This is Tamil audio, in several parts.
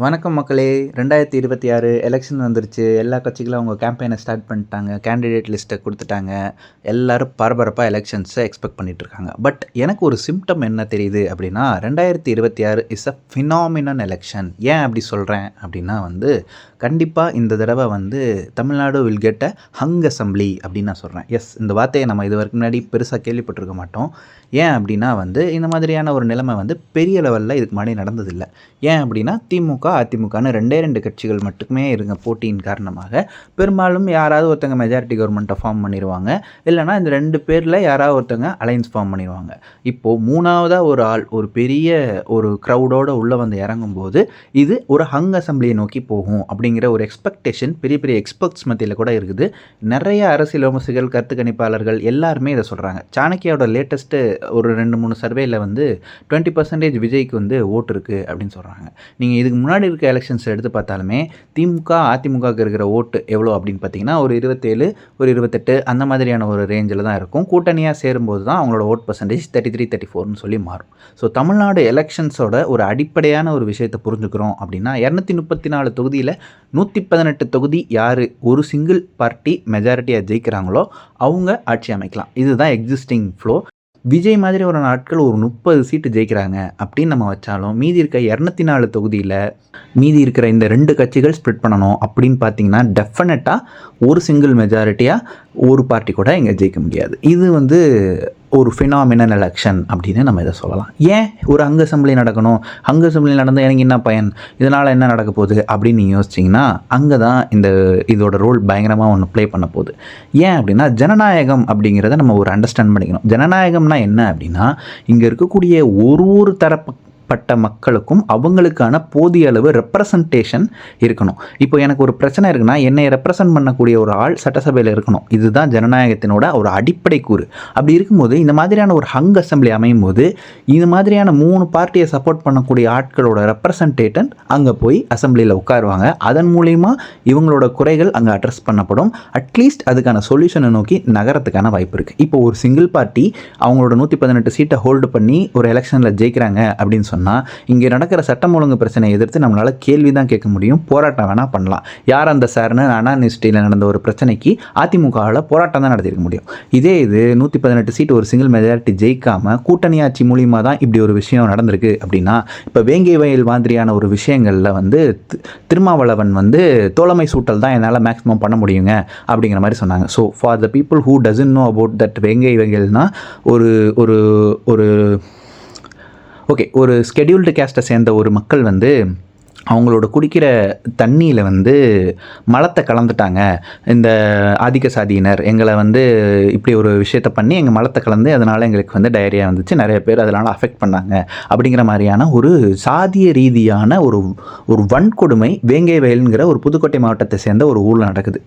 வணக்கம் மக்களே. 2026 எலெக்ஷன் வந்துருச்சு. எல்லா கட்சிகளும் அவங்க கேம்பெயினை ஸ்டார்ட் பண்ணிட்டாங்க. கேண்டிடேட் லிஸ்ட்டை கொடுத்துட்டாங்க. எல்லாரும் பரபரப்பாக எலெக்ஷன்ஸை எக்ஸ்பெக்ட் பண்ணிகிட்ருக்காங்க. பட் எனக்கு ஒரு சிம்டம் என்ன தெரியுது அப்படின்னா, 2026 இஸ் அ ஃபினாமினன் எலெக்ஷன். ஏன் அப்படி சொல்கிறேன் அப்படின்னா கண்டிப்பாக இந்த தடவை Tamil Nadu will get a hung assembly அப்படின்னு நான் சொல்கிறேன். எஸ், இந்த வார்த்தையை நம்ம இது வரைக்கும் முன்னாடி பெருசாக கேள்விப்பட்டிருக்க மாட்டோம். ஏன் அப்படின்னா இந்த மாதிரியான ஒரு நிலைமை பெரிய லெவலில் இதுக்கு முன்னாடி நடந்ததில்லை. ஏன் அப்படின்னா திமுக அதிமுகன்னு ரெண்டு கட்சிகள் மட்டுமே இருங்க போட்டியின் காரணமாக பெரும்பாலும் யாராவது ஒருத்தங்க மெஜாரிட்டி கவர்மெண்ட்டை ஃபார்ம் பண்ணிடுவாங்க. இல்லைனா இந்த 2 பேரில் யாராவது ஒருத்தங்க அலைன்ஸ் ஃபார்ம் பண்ணிடுவாங்க. இப்போது மூணாவதாக ஒரு ஆள் ஒரு பெரிய ஒரு க்ரௌடோடு உள்ளே இறங்கும்போது இது ஒரு ஹங் அசம்பிளியை நோக்கி போகும் அப்படிங்கிற ஒரு எக்ஸ்பெக்டேஷன் பெரிய பெரிய எக்ஸ்பர்ட்ஸ் மத்தியில் கூட இருக்குது. நிறைய அரசியல் விமர்சகர்கள், கருத்து கணிப்பாளர்கள் எல்லாருமே இதை சொல்கிறாங்க. சாணக்கியோட லேட்டஸ்ட்டு ஒரு 2-3 சர்வேயில் 20% விஜய்க்கு ஓட்டு இருக்குது அப்படின்னு சொல்கிறாங்க. நீங்கள் இதுக்கு முன்னாடி இருக்க எலெக்ஷன்ஸ் எடுத்து பார்த்தாலுமே திமுக அதிமுகவுக்கு இருக்கிற ஓட்டு எவ்வளோ அப்படின்னு பார்த்தீங்கன்னா ஒரு 27, ஒரு 28 அந்த மாதிரியான ஒரு ரேஞ்சில் தான் இருக்கும். கூட்டணியாக சேரும்போது தான் அவங்களோட ஓட் பர்சன்டேஜ் 33-34ன்னு சொல்லி மாறும். ஸோ தமிழ்நாடு எலெக்ஷன்ஸோட ஒரு அடிப்படையான ஒரு விஷயத்தை புரிஞ்சுக்கிறோம் அப்படின்னா 234 தொகுதியில் 118 தொகுதி யார் ஒரு சிங்கிள் பார்ட்டி மெஜாரிட்டியாக ஜெயிக்கிறாங்களோ அவங்க ஆட்சி அமைக்கலாம். இதுதான் எக்ஸிஸ்டிங் ஃப்ளோ. விஜய் மாதிரி ஒரு நாட்கள் ஒரு 30 சீட்டு ஜெயிக்கிறாங்க அப்படின்னு நம்ம வச்சாலும் மீதி இருக்க 204 தொகுதியில் மீதி இருக்கிற இந்த 2 கட்சிகள் ஸ்ப்ளிட் பண்ணணும் அப்படின்னு பார்த்தீங்கன்னா டெஃபினட்டாக ஒரு சிங்கிள் மெஜாரிட்டியாக ஒரு பார்ட்டி கூட இங்கே ஜெயிக்க முடியாது. இது ஒரு ஃபினாமினல் எலெக்ஷன் அப்படின்னு நம்ம இதை சொல்லலாம். ஏன் ஒரு ஹங் அசம்பிளி நடக்கணும்? ஹங் அசம்பிளி நடந்தால் எனக்கு என்ன பயன், இதனால் என்ன நடக்க போகுது அப்படின்னு நீங்கள் யோசிச்சிங்கன்னா அங்கே தான் இதோட ரோல் பயங்கரமாக ஒன்று ப்ளே பண்ண போகுது. ஏன் அப்படின்னா ஜனநாயகம் அப்படிங்கிறத நம்ம ஒரு அண்டர்ஸ்டாண்ட் பண்ணிக்கணும். ஜனநாயகம்னா என்ன அப்படின்னா இங்கே இருக்கக்கூடிய ஒரு தரப்பு மக்களுக்கும் அவங்களுக்கான போதிய அளவு ரெப்ரசன்டேஷன் இருக்கணும். இப்போ எனக்கு ஒரு பிரச்சனை இருக்குன்னா என்னை ரெப்ரசன்ட் பண்ணக்கூடிய ஒரு ஆள் சட்டசபையில் இருக்கணும். இதுதான் ஜனநாயகத்தினோட ஒரு அடிப்படை கூறு. அப்படி இருக்கும்போது இந்த மாதிரியான ஒரு ஹங் அசம்பிளி அமையும் போது இந்த மாதிரியான 3 பார்ட்டியை சப்போர்ட் பண்ணக்கூடிய ஆட்களோட ரெப்ரசன்டேட்டன் அங்கே போய் அசம்பிளியில் உட்காருவாங்க. அதன் மூலிமா இவங்களோட குறைகள் அங்கே அட்ரஸ் பண்ணப்படும். அட்லீஸ்ட் அதுக்கான சொல்யூஷனை நோக்கி நகரத்துக்கான வாய்ப்பு இருக்குது. இப்போ ஒரு சிங்கிள் பார்ட்டி அவங்களோட 118 சீட்டை ஹோல்டு பண்ணி ஒரு எலெக்ஷனில் ஜெயிக்கிறாங்க அப்படின்னு சொன்னால் இங்கே நடக்கிற சட்டம் ஒழுங்கு பிரச்சனையை எதிர்த்து நம்மளால் கேள்வி தான் கேட்க முடியும், போராட்டம் வேணால் பண்ணலாம். யார் அந்த சார்னு அனானிஸ்டியில் நடந்த ஒரு பிரச்சனைக்கு அதிமுகவில் போராட்டம் தான் நடத்திருக்க முடியும். இது 118 சீட்டு ஒரு சிங்கிள் மெஜாரிட்டி ஜெயிக்காமல் கூட்டணி ஆட்சி மூலியமாக தான் இப்படி ஒரு விஷயம் நடந்திருக்கு அப்படின்னா இப்போ வேங்கை வயல் மாதிரியான ஒரு விஷயங்களில் திருமாவளவன் தோழமை சூட்டல் தான் என்னால் மேக்ஸிமம் பண்ண முடியுங்க அப்படிங்கிற மாதிரி சொன்னாங்க. So for the people who doesn't know about that வேங்கை வயல்னா ஒரு ஒரு ஒரு ஓகே ஒரு ஸ்கெடியூல்டு கேஸ்ட்டை சேர்ந்த ஒரு மக்கள் அவங்களோட குடிக்கிற தண்ணியில் மலத்தை கலந்துட்டாங்க. இந்த ஆதிக்க சாதியினர் எங்களை இப்படி ஒரு விஷயத்தை பண்ணி எங்கள் மலத்தை கலந்து அதனால் எங்களுக்கு டயரியா வந்துச்சு, நிறைய பேர் அதனால் அஃபெக்ட் பண்ணாங்க அப்படிங்கிற மாதிரியான ஒரு சாதிய ரீதியான ஒரு வன்கொடுமை வேங்கை வயலுங்கிற ஒரு புதுக்கோட்டை மாவட்டத்தை சேர்ந்த ஒரு ஊரில் நடக்குது.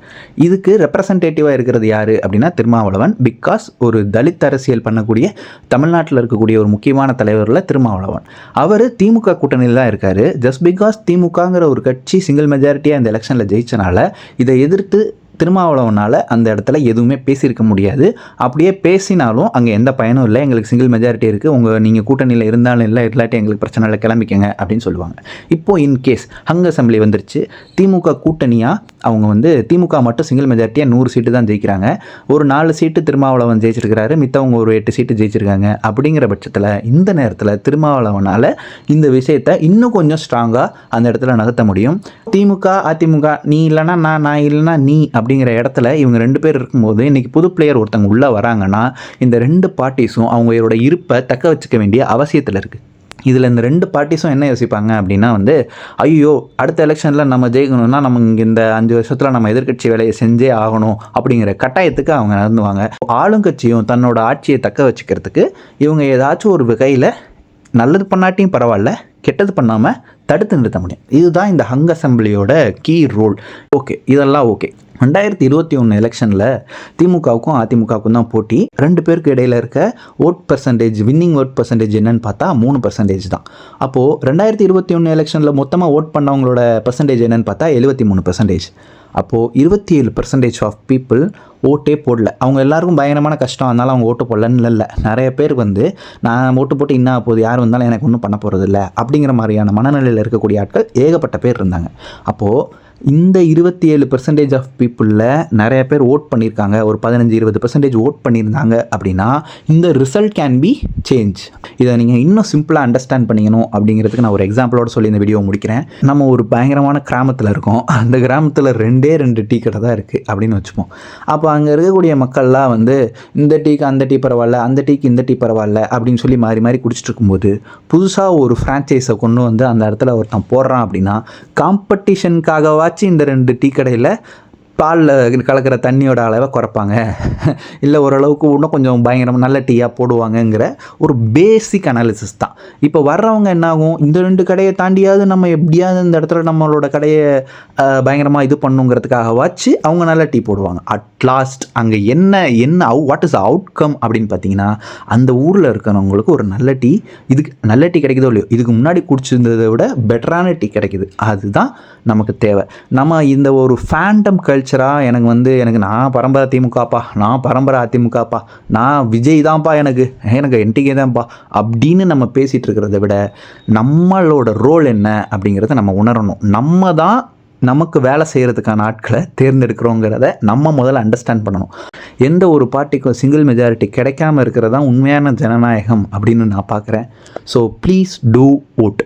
இதுக்கு ரெப்ரசன்டேட்டிவாக இருக்கிறது யார் அப்படின்னா திருமாவளவன். பிகாஸ் ஒரு தலித் அரசியல் பண்ணக்கூடிய தமிழ்நாட்டில் இருக்கக்கூடிய ஒரு முக்கியமான தலைவரில் திருமாவளவன். அவர் திமுக கூட்டணியில் தான் இருக்கார். ஜஸ்ட் பிகாஸ் திமுகங்கிற ஒரு கட்சி சிங்கிள் மெஜாரிட்டியாக இந்த எலெக்ஷனில் ஜெயிச்சனால இதை எதிர்த்து திருமாவளவனால் அந்த இடத்துல எதுவுமே பேசியிருக்க முடியாது. அப்படியே பேசினாலும் அங்கே எந்த பயனும் இல்லை, எங்களுக்கு சிங்கிள் மெஜாரிட்டி இருக்குது, நீங்கள் கூட்டணியில் இருந்தாலும் இல்லை, இல்லாட்டி எங்களுக்கு பிரச்சனை இல்லை, கிளம்பிக்கங்க அப்படின்னு சொல்லுவாங்க. இப்போது இன்கேஸ் ஹங் அசம்பிளி வந்துருச்சு, திமுக கூட்டணியாக அவங்க திமுக மட்டும் சிங்கிள் மெஜாரிட்டியாக 100 சீட்டு தான் ஜெயிக்கிறாங்க. ஒரு 4 சீட்டு திருமாவளவன் ஜெயிச்சிருக்கிறாரு, மித்தவங்க ஒரு 8 சீட்டு ஜெயிச்சிருக்காங்க. அப்படிங்கிற பட்சத்தில் இந்த நேரத்தில் திருமாவளவனால் இந்த விஷயத்தை இன்னும் கொஞ்சம் ஸ்ட்ராங்காக அந்த இடத்துல நகர்த்த முடியும். திமுக அதிமுக நீ இல்லைனா நான் இல்லைனா நீ அப்படிங்கிற இடத்துல இவங்க 2 பேர் இருக்கும்போது இன்றைக்கி புது பிளேயர் ஒருத்தவங்க உள்ளே வராங்கன்னா இந்த 2 பார்ட்டிஸும் அவங்களோட இருப்பை தக்க வச்சுக்க வேண்டிய அவசியத்தில் இருக்குது. இதில் இந்த 2 பார்ட்டிஸும் என்ன யோசிப்பாங்க அப்படின்னா ஐயோ அடுத்த எலெக்ஷனில் நம்ம ஜெயிக்கணும்னா நம்ம இங்கே இந்த 5 வருஷத்தில் நம்ம எதிர்கட்சி வேலையை செஞ்சே ஆகணும் அப்படிங்கிற கட்டாயத்துக்கு அவங்க நடந்துவாங்க. ஆளுங்கட்சியும் தன்னோட ஆட்சியை தக்க வச்சுக்கிறதுக்கு இவங்க ஏதாச்சும் ஒரு வகையில் நல்லது பண்ணாட்டியும் பரவாயில்ல, கெட்டது பண்ணாமல் தடுத்து நிறுத்த முடியும். இதுதான் இந்த ஹங் அசம்பிளியோட கீ ரோல். ஓகே, இதெல்லாம் ஓகே. 2021 எலெக்ஷனில் திமுகவுக்கும் அதிமுகவுக்கும் தான் போட்டி. 2 பேருக்கு இடையில் இருக்க vote percentage, winning vote percentage என்னன்னு பார்த்தா 3% தான். அப்போது 2021 எலெக்ஷனில் மொத்தமாக ஓட் பண்ணவங்களோட பர்சன்டேஜ் என்னன்னு பார்த்தா 73%. அப்போது 27% ஆஃப் பீப்புள் ஓட்டே போடல. அவங்க எல்லாருக்கும் பயங்கரமான கஷ்டம், அதனால் அவங்க ஓட்டு போடலன்னு இல்லை. நிறைய பேர் வந்து நான் ஓட்டு போட்டு என்ன போகுது, யார் வந்தாலும் எனக்கு ஒன்றும் பண்ண போகிறது இல்லை அப்படிங்கிற மாதிரியான மனநிலையில் இருக்கக்கூடிய ஆட்கள் ஏகப்பட்ட பேர் இருந்தாங்க. அப்போது இந்த 27% ஆஃப் பீப்புளில் நிறைய பேர் ஓட் பண்ணியிருக்காங்க, ஒரு 15-20% ஓட் பண்ணியிருந்தாங்க அப்படின்னா இந்த ரிசல்ட் கேன் பி சேஞ்ச். இதை நீங்கள் இன்னும் சிம்பிளாக அண்டர்ஸ்டாண்ட் பண்ணிக்கணும் அப்படிங்கிறதுக்கு நான் ஒரு எக்ஸாம்பிளோட சொல்லி இந்த வீடியோ முடிக்கிறேன். நம்ம ஒரு பயங்கரமான கிராமத்தில் இருக்கோம். அந்த கிராமத்தில் 2 டீ கடை தான் இருக்குது அப்படின்னு வச்சுப்போம். அப்போ அங்கே இருக்கக்கூடிய மக்கள்லாம் வந்து இந்த டீக்கு அந்த டீ பரவாயில்ல, அந்த டீக்கு இந்த டீ பரவாயில்ல அப்படின்னு சொல்லி மாறி மாறி குடிச்சிட்டு இருக்கும்போது புதுசாக ஒரு ஃப்ரான்ச்சைஸை கொண்டு வந்து அந்த இடத்துல ஒருத்தன் போடுறான் அப்படின்னா காம்படிஷனுக்காகவா இந்த 2 டீ கடையில் பாலில் கலக்கிற தண்ணியோட அளவை குறைப்பாங்க, இல்லை ஓரளவுக்கு இன்னும் கொஞ்சம் பயங்கரமாக நல்ல டீயாக போடுவாங்கங்கிற ஒரு பேசிக் அனாலிசிஸ் தான். இப்போ வர்றவங்க என்னாகும், இந்த 2 கடையை தாண்டியாவது நம்ம எப்படியாவது இந்த இடத்துல நம்மளோட கடையை பயங்கரமாக இது பண்ணுங்கிறதுக்காக வச்சு அவங்க நல்ல டீ போடுவாங்க. அட்லாஸ்ட் அங்கே என்ன வாட் இஸ் அவுட்கம் அப்படின்னு பார்த்தீங்கன்னா, அந்த ஊரில் இருக்கிறவங்களுக்கு ஒரு நல்ல டீ, இதுக்கு நல்ல டீ கிடைக்குதோ இல்லையோ, இதுக்கு முன்னாடி குடிச்சிருந்ததை விட பெட்டரான டீ கிடைக்குது. அதுதான் நமக்கு தேவை. நம்ம இந்த ஒரு ஃபேண்டம் கல்ச்சராக எனக்கு நான் பரம்பரை திமுகப்பா, நான் பரம்பரை அதிமுகப்பா, நான் விஜய் தான்ப்பா, எனக்கு என்டிகே தான்ப்பா அப்படின்னு நம்ம பேசிகிட்டு இருக்கிறத விட நம்மளோட ரோல் என்ன அப்படிங்கிறத நம்ம உணரணும். நம்ம தான் நமக்கு வேலை செய்கிறதுக்கான ஆட்களை தேர்ந்தெடுக்கிறோங்கிறத நம்ம முதல்ல அண்டர்ஸ்டாண்ட் பண்ணணும். எந்த ஒரு பார்ட்டிக்கும் சிங்கிள் மெஜாரிட்டி கிடைக்காம இருக்கிறது தான் உண்மையான ஜனநாயகம் அப்படின்னு நான் பார்க்குறேன். So please do vote.